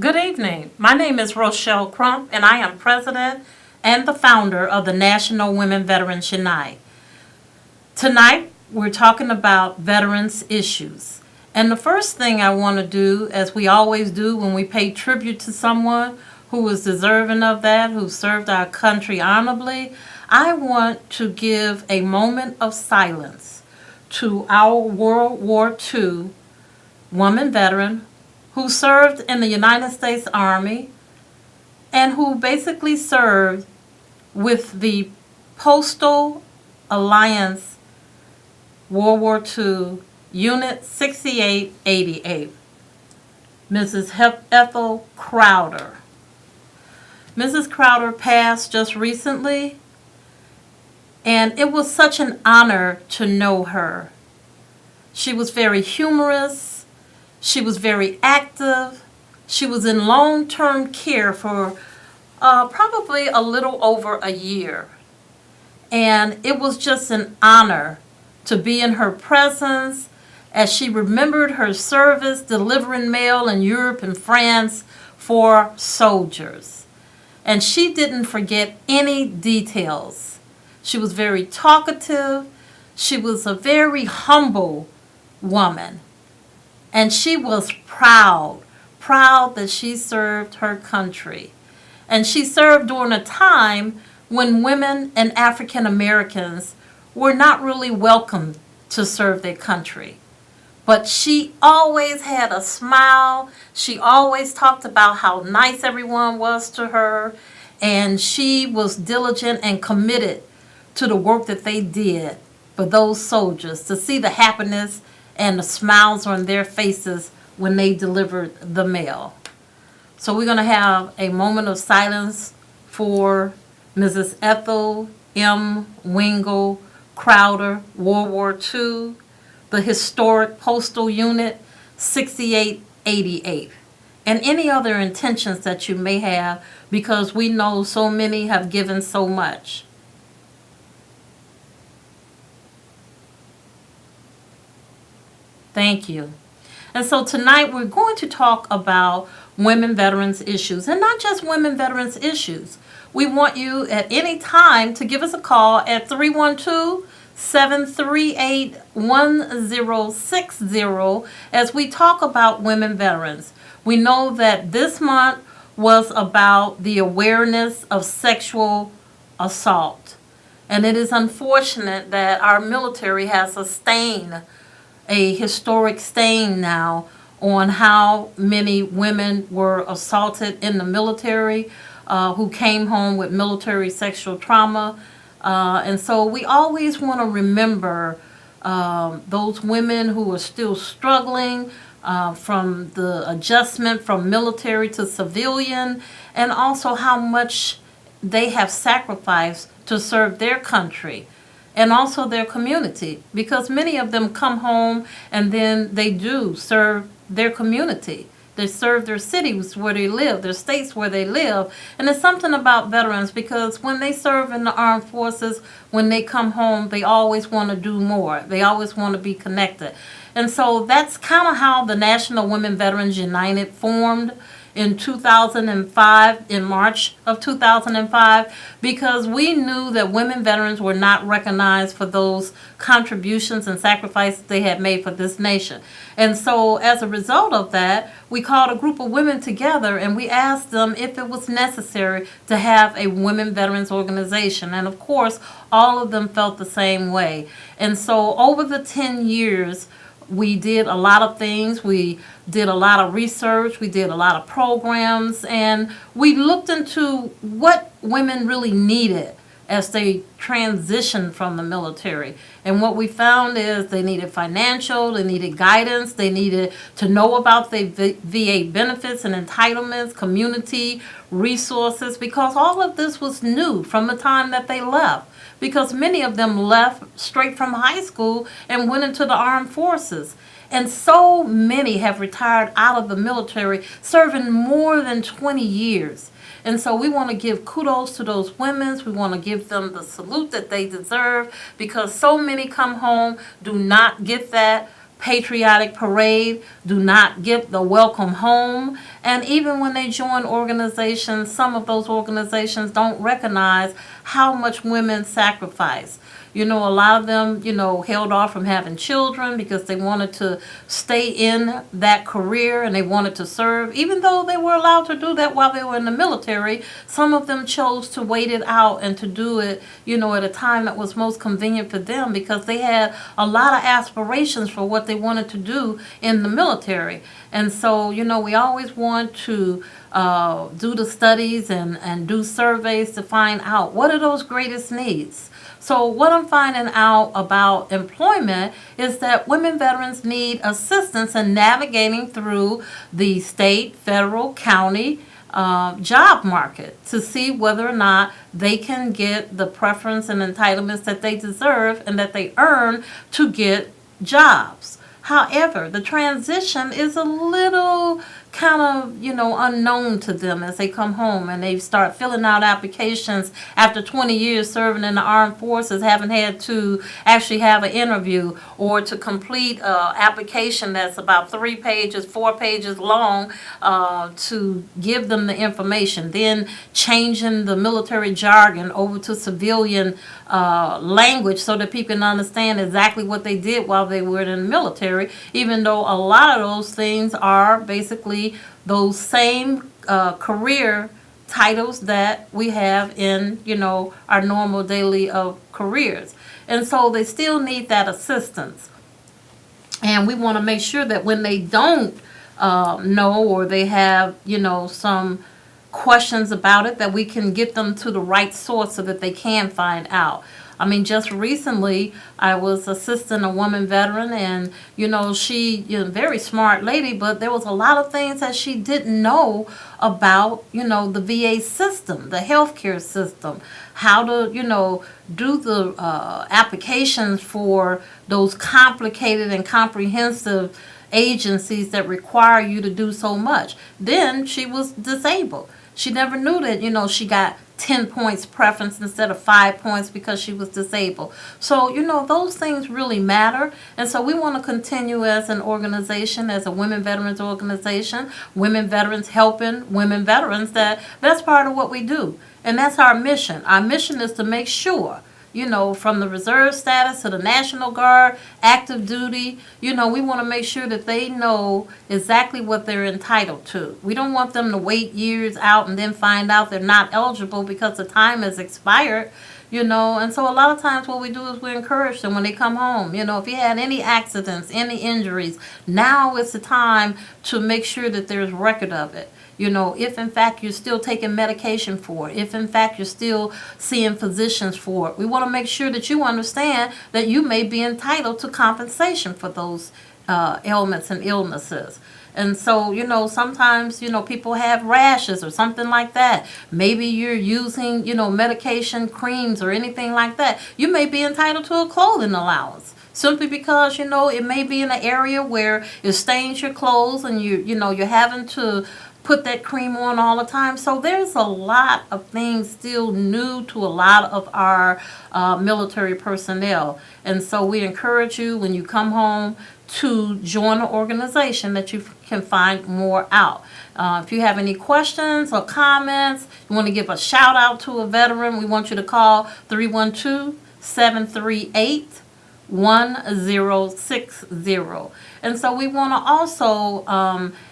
Good evening. My name is Rochelle Crump, and I am president and the founder of the National Women Veterans Unite. Tonight, we're talking about veterans issues. And the first thing I want to do, as we always do when we pay tribute to someone who is deserving of that, who served our country honorably, I want to give a moment of silence to our World War II woman veteran who served in the United States Army and who basically served with the Postal Alliance World War II Unit 6888, Mrs. Ethel Crowder. Mrs. Crowder passed just recently, and it was such an honor to know her. She was very humorous. She was very active. She was in long-term care for probably a little over a year. And it was just an honor to be in her presence as she remembered her service delivering mail in Europe and France for soldiers. And she didn't forget any details. She was very talkative. She was a very humble woman. And she was proud that she served her country. And she served during a time when women and African Americans were not really welcome to serve their country. But she always had a smile. She always talked about how nice everyone was to her. And she was diligent and committed to the work that they did for those soldiers, to see the happiness and the smiles on their faces when they delivered the mail. So we're going to have a moment of silence for Mrs. Ethel M. Wingle Crowder, World War II, the historic Postal Unit 6888, and any other intentions that you may have, because we know so many have given so much. Thank you. And so tonight we're going to talk about women veterans issues, and not just women veterans issues. We want you at any time to give us a call at 312-738-1060 as we talk about women veterans. We know that this month was about the awareness of sexual assault. And it is unfortunate that our military has sustained a historic stain now on how many women were assaulted in the military, who came home with military sexual trauma. And so we always want to remember those women who are still struggling from the adjustment from military to civilian, and also how much they have sacrificed to serve their country and also their community, because many of them come home and then they do serve their community. They serve their cities where they live, their states where they live. And it's something about veterans, because when they serve in the armed forces, when they come home, they always want to do more. They always want to be connected. And so that's kind of how the National Women Veterans United formed in 2005, in March of 2005, because we knew that women veterans were not recognized for those contributions and sacrifices they had made for this nation. And so as a result of that, we called a group of women together and we asked them if it was necessary to have a women veterans organization. And of course, all of them felt the same way. And so over the 10 years, we did a lot of things. We did a lot of research. We did a lot of programs. And we looked into what women really needed as they transitioned from the military. And what we found is they needed financial, they needed guidance, they needed to know about the VA benefits and entitlements, community resources, because all of this was new from the time that they left. Because many of them left straight from high school and went into the armed forces. And so many have retired out of the military, serving more than 20 years. And so we want to give kudos to those women. We want to give them the salute that they deserve, because so many come home, do not get that patriotic parade, do not get the welcome home. And even when they join organizations, some of those organizations don't recognize how much women sacrifice. You know, a lot of them, you know, held off from having children because they wanted to stay in that career and they wanted to serve. Even though they were allowed to do that while they were in the military, some of them chose to wait it out and to do it, you know, at a time that was most convenient for them because they had a lot of aspirations for what they wanted to do in the military. And so, you know, we always want to do the studies and do surveys to find out what are those greatest needs. So what I'm finding out about employment is that women veterans need assistance in navigating through the state, federal, county job market to see whether or not they can get the preference and entitlements that they deserve and that they earn to get jobs. However, the transition is a little kind of, you know, unknown to them as they come home and they start filling out applications after 20 years serving in the armed forces, haven't had to actually have an interview or to complete an application that's about 3 pages, 4 pages long to give them the information. Then changing the military jargon over to civilian language so that people can understand exactly what they did while they were in the military, even though a lot of those things are basically those same career titles that we have in, you know, our normal daily careers. And so they still need that assistance. And we want to make sure that when they don't know or they have, you know, some questions about it, that we can get them to the right source so that they can find out. I mean, just recently, I was assisting a woman veteran, and, you know, she, you know, very smart lady, but there was a lot of things that she didn't know about, you know, the VA system, the healthcare system, how to, you know, do the applications for those complicated and comprehensive agencies that require you to do so much. Then she was disabled. She never knew that, you know, she got 10 points preference instead of 5 points because she was disabled. So, you know, those things really matter. And so we want to continue as an organization, as a women veterans organization, women veterans helping women veterans. That's part of what we do. And that's our mission. Our mission is to make sure, you know, from the reserve status to the National Guard, active duty, you know, we want to make sure that they know exactly what they're entitled to. We don't want them to wait years out and then find out they're not eligible because the time has expired, you know. And so a lot of times what we do is we encourage them when they come home. You know, if you had any accidents, any injuries, now is the time to make sure that there's record of it. You know, if in fact you're still taking medication for it, if in fact you're still seeing physicians for it, we want to make sure that you understand that you may be entitled to compensation for those ailments and illnesses. And so, you know, sometimes, you know, people have rashes or something like that. Maybe you're using, you know, medication, creams or anything like that. You may be entitled to a clothing allowance. Simply because, you know, it may be in an area where it stains your clothes and you're having to put that cream on all the time. So there's a lot of things still new to a lot of our military personnel. And so we encourage you when you come home to join an organization that you can find more out. If you have any questions or comments, you want to give a shout out to a veteran, we want you to call 312-738-1060. And so we want to also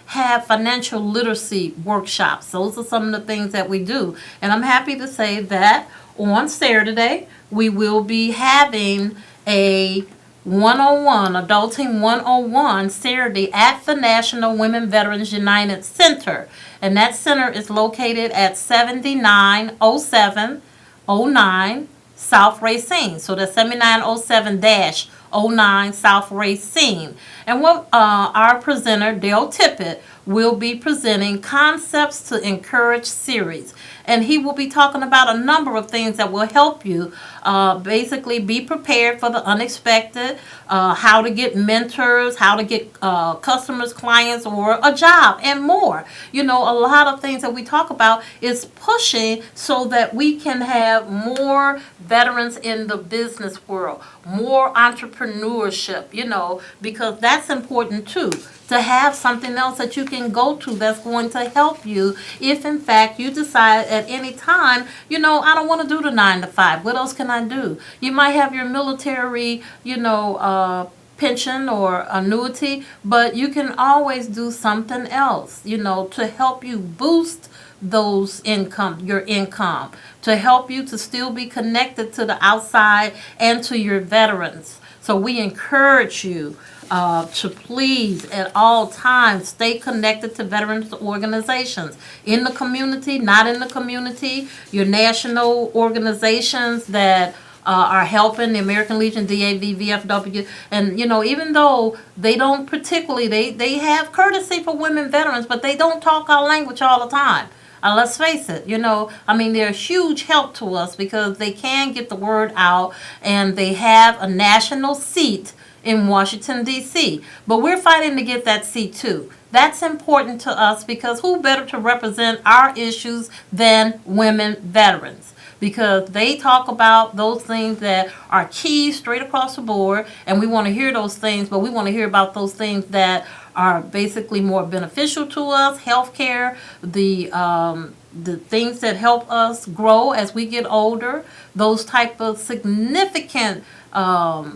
have financial literacy workshops. Those are some of the things that we do. And I'm happy to say that on Saturday, we will be having a 101, Adulting 101, Saturday at the National Women Veterans United Center. And that center is located at 790709 South Racine. So that's 7907-09 South Racine. And what our presenter, Dale Tippett, will be presenting Concepts to Encourage series. And he will be talking about a number of things that will help you basically be prepared for the unexpected, how to get mentors, how to get customers, clients, or a job, and more. You know, a lot of things that we talk about is pushing so that we can have more veterans in the business world, more entrepreneurship, you know, because that's important too, to have something else that you can can go to that's going to help you if, in fact, you decide at any time, I don't want to do the 9 to 5. What else can I do? You might have your military, pension or annuity, but you can always do something else, to help you boost your income, to help you to still be connected to the outside and to your veterans. So we encourage you to please at all times stay connected to veterans organizations in the community, not in the community, your national organizations that are helping, the American Legion, DAV, VFW, and even though they don't particularly, they have courtesy for women veterans, but they don't talk our language all the time. Let's face it, they're a huge help to us because they can get the word out and they have a national seat in Washington, D.C. But we're fighting to get that seat too. That's important to us because who better to represent our issues than women veterans? Because they talk about those things that are key straight across the board, and we want to hear those things, but we want to hear about those things that are basically more beneficial to us, healthcare, the things that help us grow as we get older, those type of significant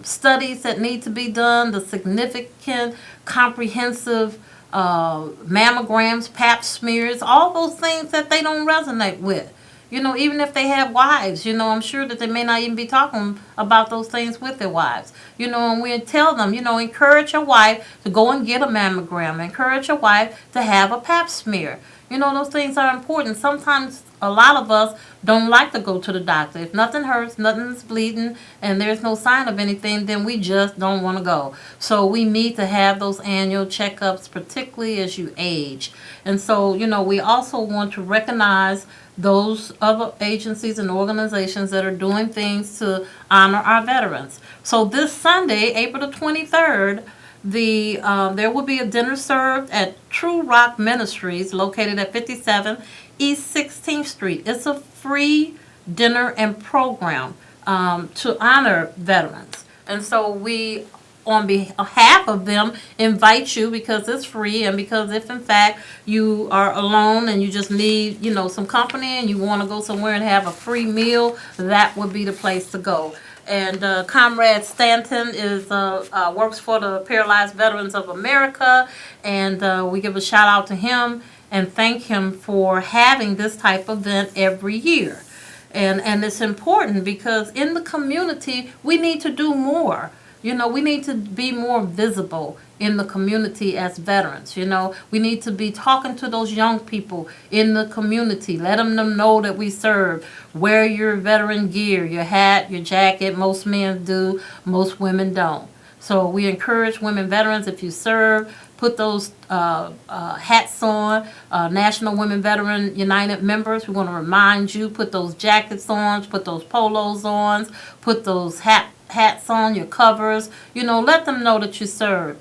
studies that need to be done, the significant comprehensive mammograms, pap smears, all those things that they don't resonate with. Even if they have wives, I'm sure that they may not even be talking about those things with their wives. And we tell them, encourage your wife to go and get a mammogram. Encourage your wife to have a pap smear. Those things are important. Sometimes a lot of us don't like to go to the doctor. If nothing hurts, nothing's bleeding, and there's no sign of anything, then we just don't want to go. So we need to have those annual checkups, particularly as you age. And so, we also want to recognize those other agencies and organizations that are doing things to honor our veterans. So this Sunday, April the 23rd, there will be a dinner served at True Rock Ministries located at 57 East 16th Street. It's a free dinner and program to honor veterans. And so we, on behalf of them, invite you because it's free and because if in fact you are alone and you just need, some company and you want to go somewhere and have a free meal, that would be the place to go. And Comrade Stanton works for the Paralyzed Veterans of America, and we give a shout out to him and thank him for having this type of event every year. And it's important because in the community, we need to do more. We need to be more visible in the community as veterans. We need to be talking to those young people in the community. Let them know that we serve. Wear your veteran gear, your hat, your jacket. Most men do, most women don't. So we encourage women veterans, if you serve, put those hats on. National Women Veteran United members, we want to remind you, put those jackets on, put those polos on, put those hats on, your covers, let them know that you serve,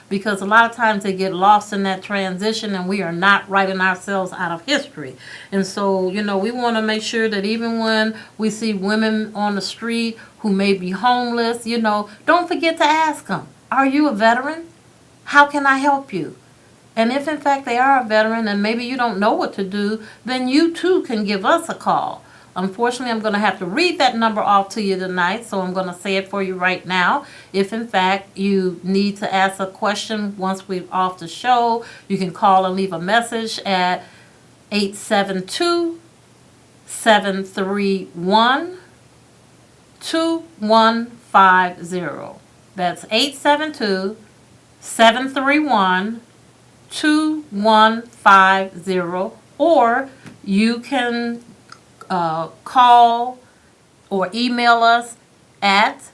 because a lot of times they get lost in that transition and we are not writing ourselves out of history. And so, we want to make sure that even when we see women on the street who may be homeless, don't forget to ask them, are you a veteran? How can I help you? And if in fact they are a veteran and maybe you don't know what to do, then you too can give us a call. Unfortunately, I'm going to have to read that number off to you tonight, so I'm going to say it for you right now. If, in fact, you need to ask a question once we're off the show, you can call and leave a message at 872-731-2150. That's 872-731-2150. Or you can call or email us at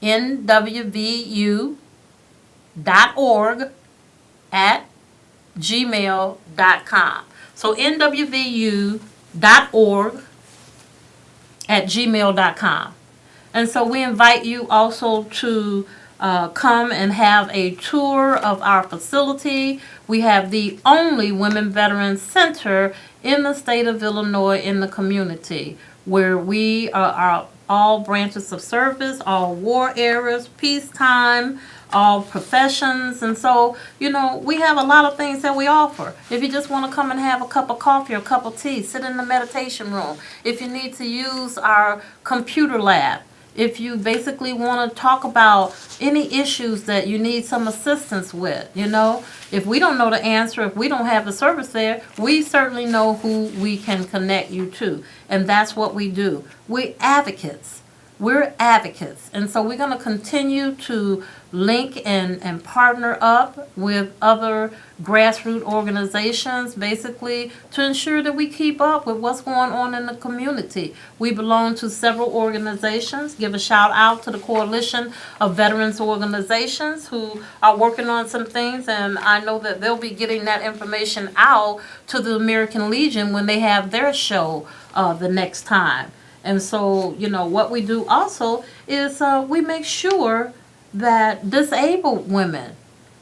nwvu.org@gmail.com. So nwvu.org@gmail.com. And so we invite you also to come and have a tour of our facility. We have the only Women Veterans Center in the state of Illinois in the community, where we are all branches of service, all war eras, peacetime, all professions. And so, we have a lot of things that we offer. If you just want to come and have a cup of coffee or a cup of tea, sit in the meditation room. If you need to use our computer lab, if you basically want to talk about any issues that you need some assistance with, if we don't know the answer, if we don't have the service there, we certainly know who we can connect you to. And that's what we do. We're advocates. We're advocates. And so we're going to continue to link and partner up with other grassroots organizations, basically to ensure that we keep up with what's going on in the community. We belong to several organizations. Give a shout out to the Coalition of Veterans Organizations who are working on some things, and I know that they'll be getting that information out to the American Legion when they have their show the next time. And so, what we do also is we make sure that disabled women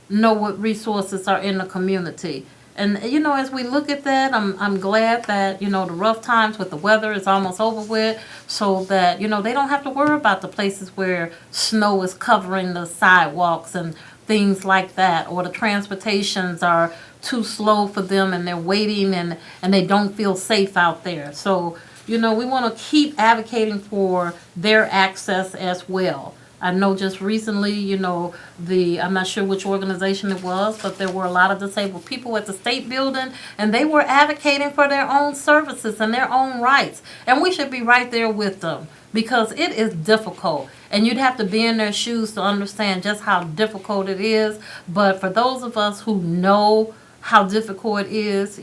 know what resources are in the community. And, as we look at that, I'm glad that, the rough times with the weather is almost over with, so that, they don't have to worry about the places where snow is covering the sidewalks and things like that, or the transportations are too slow for them and they're waiting and they don't feel safe out there. So, we want to keep advocating for their access as well. I know just recently, I'm not sure which organization it was, but there were a lot of disabled people at the state building, and they were advocating for their own services and their own rights. And we should be right there with them, because it is difficult. And you'd have to be in their shoes to understand just how difficult it is. But for those of us who know how difficult it is,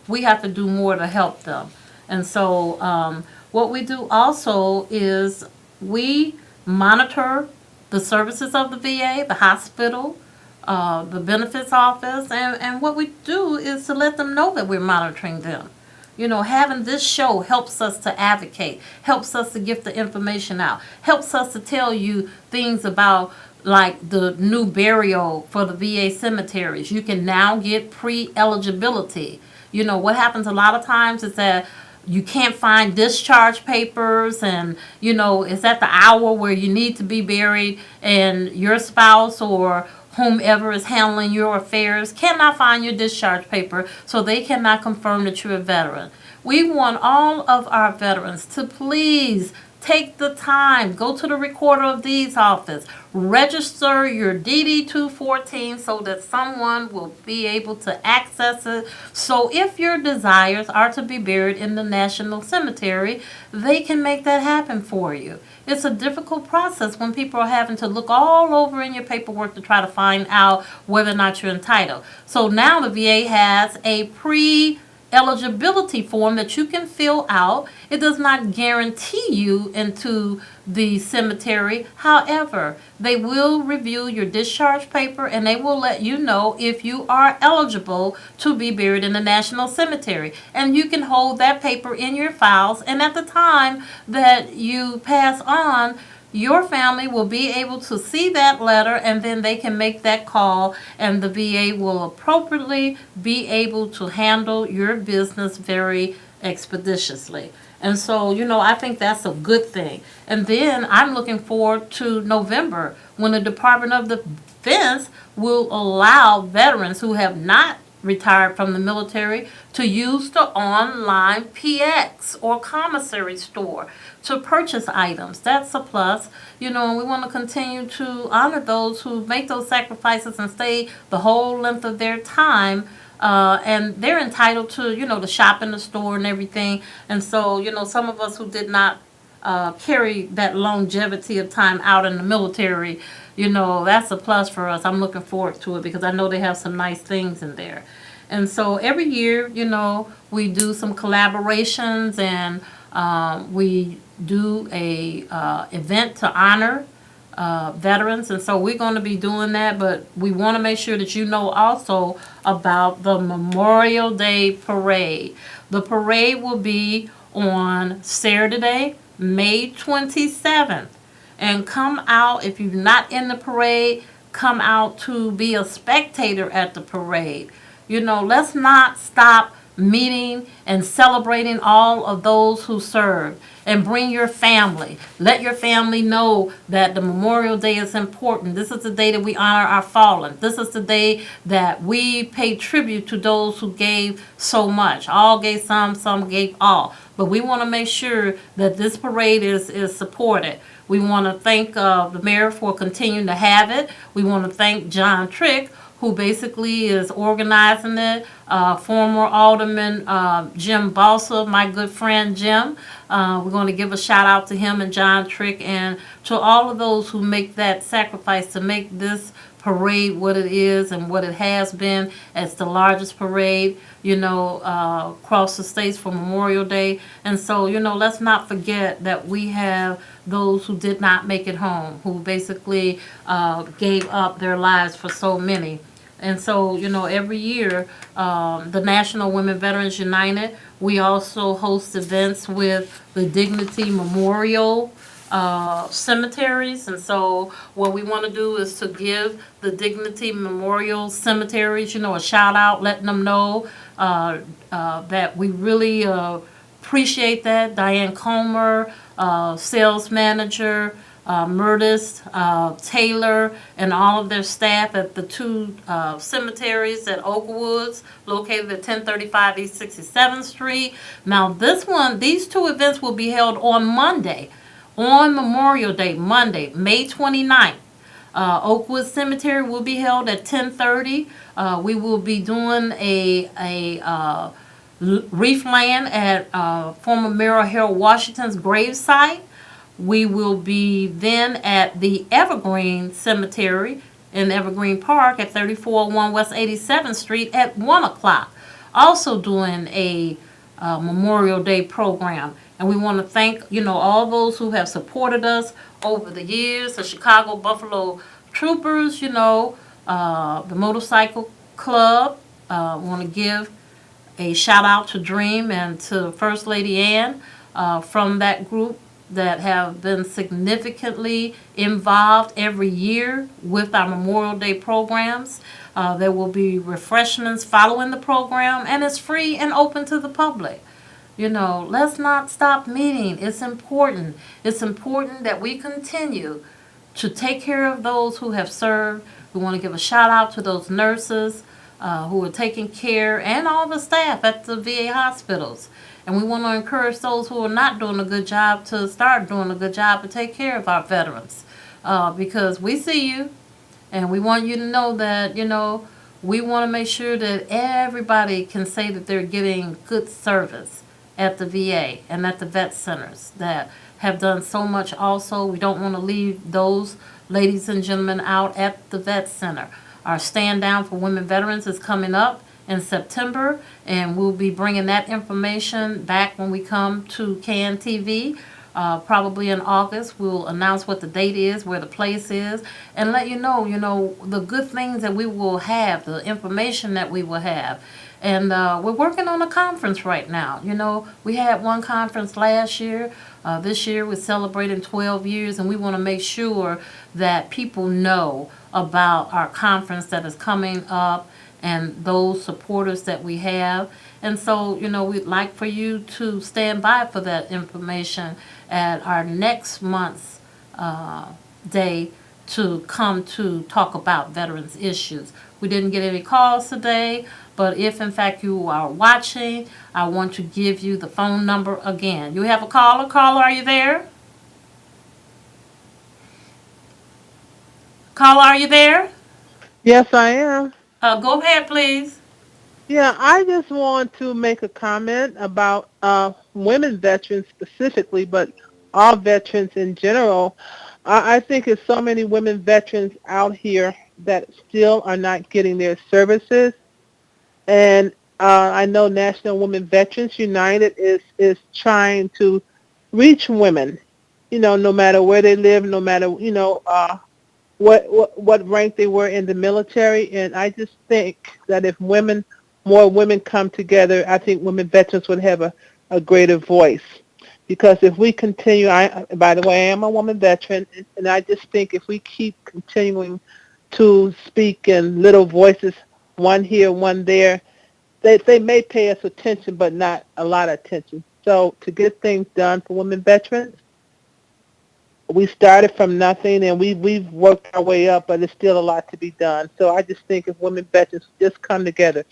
we have to do more to help them. And so what we do also is we monitor the services of the VA, the hospital, the benefits office, and what we do is to let them know that we're monitoring them. Having this show helps us to advocate, helps us to get the information out, helps us to tell you things about like the new burial for the VA cemeteries. You can now get pre-eligibility. What happens a lot of times is that you can't find discharge papers, and it's at the hour where you need to be buried, and your spouse or whomever is handling your affairs cannot find your discharge paper, so they cannot confirm that you're a veteran. We want all of our veterans to please take the time, go to the Recorder of Deeds office, register your DD-214 so that someone will be able to access it. So if your desires are to be buried in the National Cemetery, they can make that happen for you. It's a difficult process when people are having to look all over in your paperwork to try to find out whether or not you're entitled. So now the VA has a pre-eligibility form that you can fill out. It does not guarantee you into the cemetery. However, they will review your discharge paper and they will let you know if you are eligible to be buried in the National Cemetery. And you can hold that paper in your files, and at the time that you pass on, your family will be able to see that letter, and then they can make that call, and the VA will appropriately be able to handle your business very expeditiously. And so, I think that's a good thing. And then I'm looking forward to November, when the Department of Defense will allow veterans who have not retired from the military to use the online PX or commissary store to purchase items. That's a plus. And we want to continue to honor those who make those sacrifices and stay the whole length of their time. And they're entitled to, to shop in the store and everything. And so, some of us who did not carry that longevity of time out in the military, that's a plus for us. I'm looking forward to it because I know they have some nice things in there. And so every year, we do some collaborations, and we do a event to honor veterans. And so we're going to be doing that, but we want to make sure that you know also about the Memorial Day Parade. The parade will be on Saturday, May 27th. And come out, if you're not in the parade, come out to be a spectator at the parade. Let's not stop meeting and celebrating all of those who served. And bring your family. Let your family know that the Memorial Day is important. This is the day that we honor our fallen. This is the day that we pay tribute to those who gave so much. All gave some gave all. But we want to make sure that this parade is supported. We want to thank the mayor for continuing to have it. We want to thank John Trick, who basically is organizing it. Former Alderman Jim Balsa, my good friend Jim. We're going to give a shout out to him and John Trick and to all of those who make that sacrifice to make this parade what it is and what it has been. It's the largest parade, across the states for Memorial Day. And so, let's not forget that we have those who did not make it home, who basically gave up their lives for so many. And so, every year, the National Women Veterans United, we also host events with the Dignity Memorial cemeteries. And so what we want to do is to give the Dignity Memorial cemeteries, a shout out, letting them know that we really appreciate that. Diane Comer, sales manager, Murtis, Taylor, and all of their staff at the two cemeteries at Oakwoods, located at 1035 East 67th Street. Now, these two events will be held on Monday, on Memorial Day, Monday, May 29th. Oakwood Cemetery will be held at 10:30. We will be doing a reef land at former Mayor Harold Washington's gravesite. We will be then at the Evergreen Cemetery in Evergreen Park at 3401 West 87th Street at 1 o'clock. Also doing a Memorial Day program. And we want to thank, all those who have supported us over the years, the Chicago Buffalo Troopers, the Motorcycle Club. Want to give a shout out to Dream and to First Lady Ann from that group that have been significantly involved every year with our Memorial Day programs. There will be refreshments following the program, and it's free and open to the public. Let's not stop meeting. It's important. It's important that we continue to take care of those who have served. We want to give a shout out to those nurses who are taking care, and all the staff at the VA hospitals. And we want to encourage those who are not doing a good job to start doing a good job to take care of our veterans. Because we see you, and we want you to know that, we want to make sure that everybody can say that they're getting good service at the VA and at the vet centers that have done so much also. We don't want to leave those ladies and gentlemen out at the vet center. Our Stand Down for Women Veterans is coming up in September, and we'll be bringing that information back when we come to CAN TV. Probably in August, we'll announce what the date is, where the place is, and let you know, the good things that we will have, the information that we will have. And we're working on a conference right now. We had one conference last year. This year we're celebrating 12 years, and we want to make sure that people know about our conference that is coming up and those supporters that we have. And so, we'd like for you to stand by for that information at our next month's day to come to talk about veterans issues. We didn't get any calls today, but if in fact you are watching, I want to give you the phone number again. You have a caller? Caller, are you there? Caller, are you there? Yes, I am. Go ahead, please. Yeah, I just want to make a comment about women veterans specifically, but all veterans in general. I think there's so many women veterans out here that still are not getting their services. And I know National Women Veterans United is trying to reach women, no matter where they live, no matter, what rank they were in the military. And I just think that if more women come together, I think women veterans would have a greater voice. Because if we continue, by the way, I am a woman veteran, and I just think if we keep continuing to speak in little voices, one here, one there, they may pay us attention, but not a lot of attention. So to get things done for women veterans, we started from nothing, and we've worked our way up, but there's still a lot to be done. So I just think if women veterans just come together,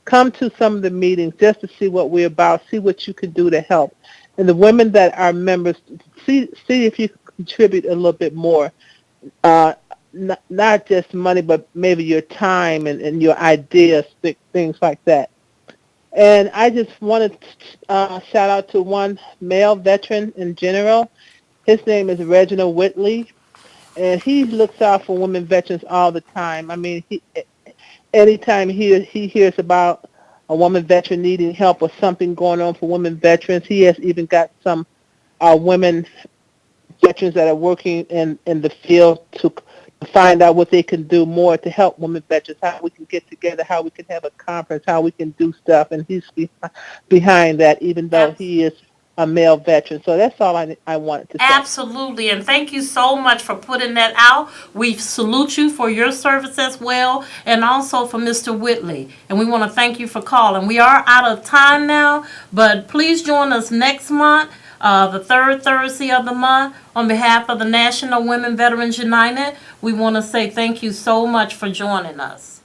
come to some of the meetings just to see what we're about, see what you can do to help, and the women that are members, see if you can contribute a little bit more, not just money, but maybe your time and your ideas, things like that. And I just wanted to shout out to one male veteran in general. His name is Reginald Whitley, and he looks out for women veterans all the time. I mean, anytime he hears about a woman veteran needing help or something going on for women veterans, he has even got some women veterans that are working in the field to find out what they can do more to help women veterans, how we can get together, how we can have a conference, how we can do stuff, and he's behind that, even though he is a male veteran. So that's all I wanted to say. Absolutely, and thank you so much for putting that out. We salute you for your service as well, and also for Mr. Whitley. And we want to thank you for calling. We are out of time now, but please join us next month, the third Thursday of the month. On behalf of the National Women Veterans United, we want to say thank you so much for joining us.